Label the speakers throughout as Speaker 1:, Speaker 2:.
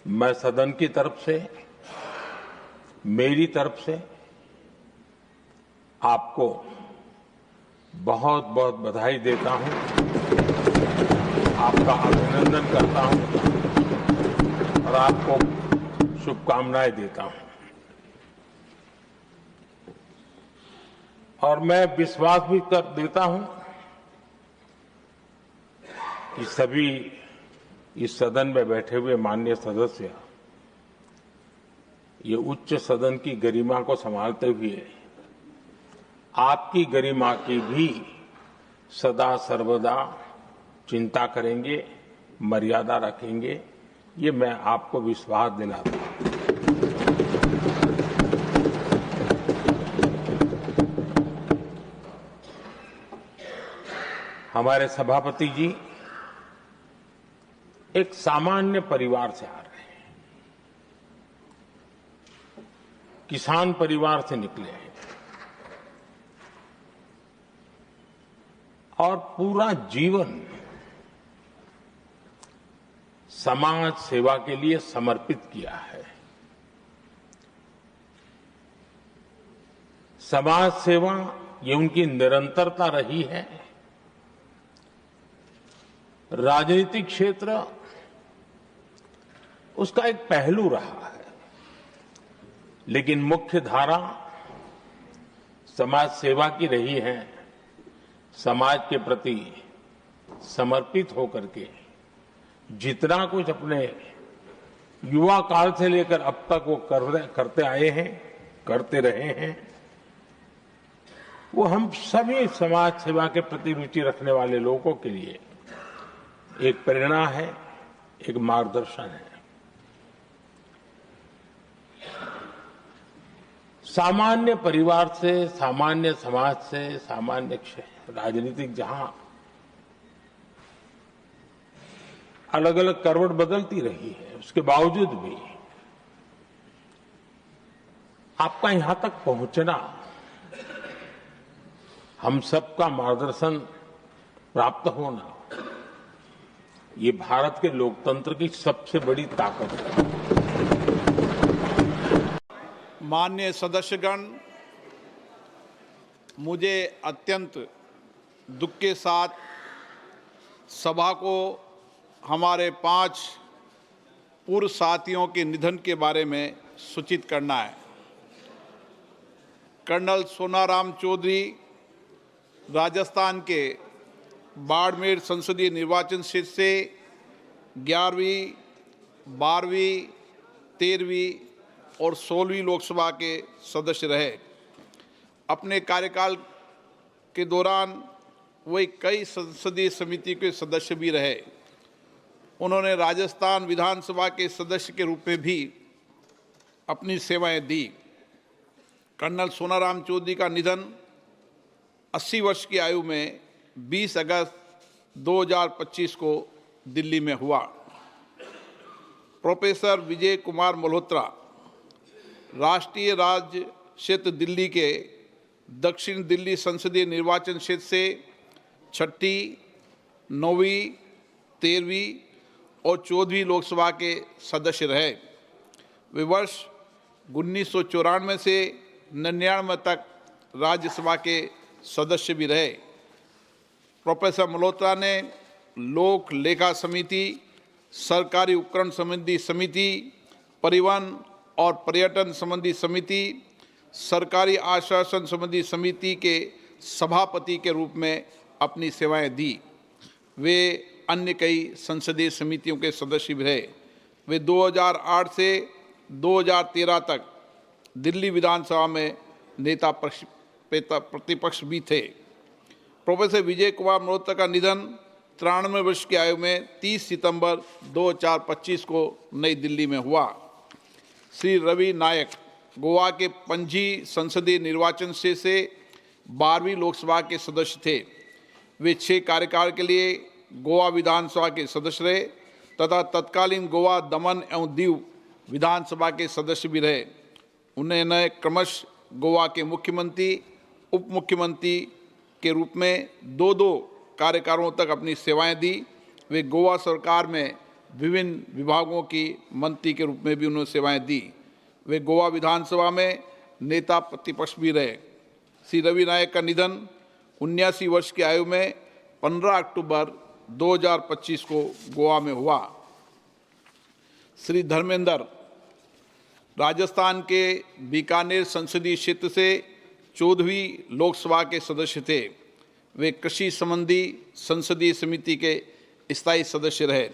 Speaker 1: मैं सदन की तरफ से, मेरी तरफ से आपको बहुत बहुत बधाई देता हूं, आपका अभिनंदन करता हूं और आपको शुभकामनाएं देता हूं। और मैं विश्वास भी कर देता हूं कि सभी इस सदन में बैठे हुए माननीय सदस्य ये उच्च सदन की गरिमा को संभालते हुए आपकी गरिमा की भी सदा सर्वदा चिंता करेंगे, मर्यादा रखेंगे, ये मैं आपको विश्वास दिलाता हूं। हमारे सभापति जी एक सामान्य परिवार से आ रहे हैं, किसान परिवार से निकले हैं और पूरा जीवन समाज सेवा के लिए समर्पित किया है। समाज सेवा ये उनकी निरंतरता रही है। राजनीतिक क्षेत्र उसका एक पहलू रहा है, लेकिन मुख्य धारा समाज सेवा की रही है। समाज के प्रति समर्पित होकर के जितना कुछ अपने युवा काल से लेकर अब तक वो करते आए हैं, करते रहे हैं, वो हम सभी समाज सेवा के प्रति रुचि रखने वाले लोगों के लिए एक प्रेरणा है, एक मार्गदर्शन है। सामान्य परिवार से, सामान्य समाज से, सामान्य राजनीतिक जहां अलग अलग करवट बदलती रही है, उसके बावजूद भी आपका यहां तक पहुंचना, हम सबका मार्गदर्शन प्राप्त होना, ये भारत के लोकतंत्र की सबसे बड़ी ताकत है।
Speaker 2: माननीय सदस्यगण, मुझे अत्यंत दुख के साथ सभा को हमारे 5 पूर्व साथियों के निधन के बारे में सूचित करना है। कर्नल सोनाराम चौधरी राजस्थान के बाड़मेर संसदीय निर्वाचन क्षेत्र से 11वीं, 12वीं, 13वीं और 16वीं लोकसभा के सदस्य रहे। अपने कार्यकाल के दौरान वे कई संसदीय समिति के सदस्य भी रहे। उन्होंने राजस्थान विधानसभा के सदस्य के रूप में भी अपनी सेवाएं दी। कर्नल सोनाराम चौधरी का निधन 80 वर्ष की आयु में 20 अगस्त 2025 को दिल्ली में हुआ। प्रोफेसर विजय कुमार मल्होत्रा राष्ट्रीय राज्य क्षेत्र दिल्ली के दक्षिण दिल्ली संसदीय निर्वाचन क्षेत्र से 6ठी, 9वीं, 13वीं और 14वीं लोकसभा के सदस्य रहे। वे वर्ष 1994 से 99 तक राज्यसभा के सदस्य भी रहे। प्रोफेसर मल्होत्रा ने लोक लेखा समिति, सरकारी उपकरण संबंधी समिति, परिवहन और पर्यटन संबंधी समिति, सरकारी आश्वासन संबंधी समिति के सभापति के रूप में अपनी सेवाएं दी। वे अन्य कई संसदीय समितियों के सदस्य भी रहे। वे 2008 से 2013 तक दिल्ली विधानसभा में नेता प्रतिपक्ष भी थे। प्रोफेसर विजय कुमार मल्होत्रा का निधन 93 वर्ष की आयु में 30 सितंबर 2025 को नई दिल्ली में हुआ। श्री रवि नायक गोवा के पणजी संसदीय निर्वाचन क्षेत्र से 12वीं लोकसभा के सदस्य थे। वे 6 कार्यकाल के लिए गोवा विधानसभा के सदस्य रहे तथा तत्कालीन गोवा, दमन एवं दीव विधानसभा के सदस्य भी रहे। उन्होंने क्रमशः गोवा के मुख्यमंत्री, उप मुख्यमंत्री के रूप में 2-2 कार्यकालों तक अपनी सेवाएं दी। वे गोवा सरकार में विभिन्न विभागों की मंत्री के रूप में भी उन्होंने सेवाएं दी। वे गोवा विधानसभा में नेता प्रतिपक्ष भी रहे। श्री रवि नायक का निधन 79 वर्ष की आयु में 15 अक्टूबर 2025 को गोवा में हुआ। श्री धर्मेंद्र राजस्थान के बीकानेर संसदीय क्षेत्र से 14वीं लोकसभा के सदस्य थे। वे कृषि संबंधी संसदीय समिति के स्थायी सदस्य रहे।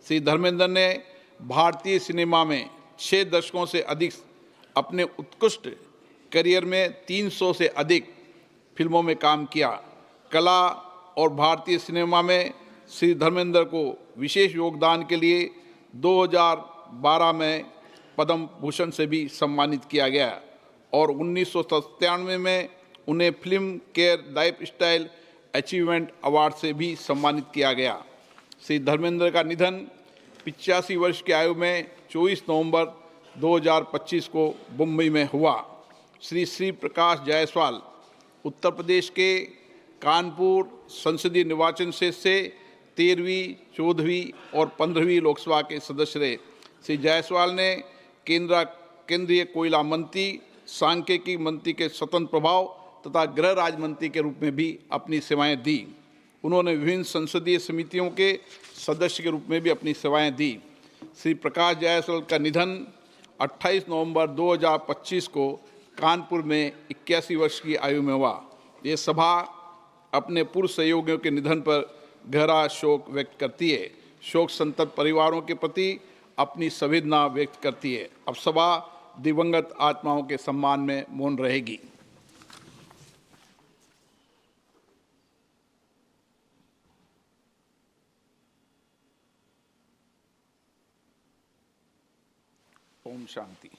Speaker 2: श्री धर्मेंद्र ने भारतीय सिनेमा में 6 दशकों से अधिक अपने उत्कृष्ट करियर में 300 से अधिक फिल्मों में काम किया। कला और भारतीय सिनेमा में श्री धर्मेंद्र को विशेष योगदान के लिए 2012 में पद्म भूषण से भी सम्मानित किया गया और 1997 में उन्हें film care lifestyle achievement award से भी सम्मानित किया गया। श्री धर्मेंद्र का निधन 85 वर्ष की आयु में 24 नवंबर 2025 को मुंबई में हुआ। श्री प्रकाश जायसवाल उत्तर प्रदेश के कानपुर संसदीय निर्वाचन क्षेत्र से 13वीं, 14वीं और 15वीं लोकसभा के सदस्य रहे। श्री जायसवाल ने केंद्रीय कोयला मंत्री, सांख्यिकी मंत्री के स्वतंत्र प्रभाव तथा गृह राज्य मंत्री के रूप में भी अपनी सेवाएं दी। उन्होंने विभिन्न संसदीय समितियों के सदस्य के रूप में भी अपनी सेवाएं दी। श्री प्रकाश जायसवाल का निधन 28 नवंबर 2025 को कानपुर में 81 वर्ष की आयु में हुआ। ये सभा अपने पूर्व सहयोगियों के निधन पर गहरा शोक व्यक्त करती है। शोक संतप्त परिवारों के प्रति अपनी संवेदना व्यक्त करती है। अब सभा दिवंगत आत्माओं के सम्मान में मौन रहेगी। ओम शांति।